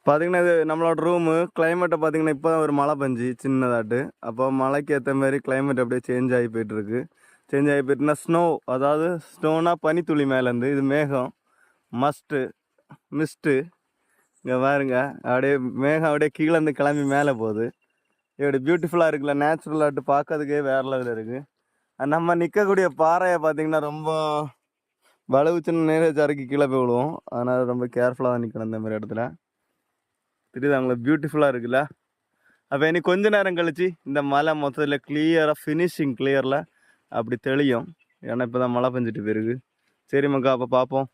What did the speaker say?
பார்த்தீங்கன்னா இது நம்மளோட ரூமு கிளைமேட்டை பார்த்தீங்கன்னா இப்போ தான் ஒரு மழை பெஞ்சு சின்னதாட்டு. அப்போ மழைக்கு ஏற்ற மாதிரி கிளைமேட் அப்படியே சேஞ்ச் ஆகி போயிட்டுருக்கு. சேஞ்ச் ஆகி போயிட்டுனா ஸ்னோ, அதாவது ஸ்னோனா பனித்துளி மேலேருந்து, இது மேகம் மிஸ்ட்டு. இங்கே பாருங்க, அப்படியே மேகம் அப்படியே கீழேருந்து கிளம்பி மேலே போகுது. இப்படி பியூட்டிஃபுல்லாக இருக்குல்ல, நேச்சுரலாட்டு பார்க்கறதுக்கே வேறு லெவலில் இருக்குது. நம்ம நிற்கக்கூடிய பாறையை பார்த்தீங்கன்னா ரொம்ப வலுவுச்சுன்னு நேரே சறுக்கி கீழே போய் விழுவோம். அதனால் ரொம்ப கேர்ஃபுல்லாக தான் நிற்கணும் இந்த மாதிரி இடத்துல. தெரியுது அவங்களுக்கு பியூட்டிஃபுல்லாக இருக்குல்ல. அப்போ இனி கொஞ்ச நேரம் கழிச்சு இந்த மலை மொத்தத்தில் கிளியராக ஃபினிஷிங் கிளியரில் அப்படி தெளியும். ஏன்னா இப்போ தான் மழை பெஞ்சிட்டு போயிருக்கு. சரி மக்கா, அப்போ பார்ப்போம்.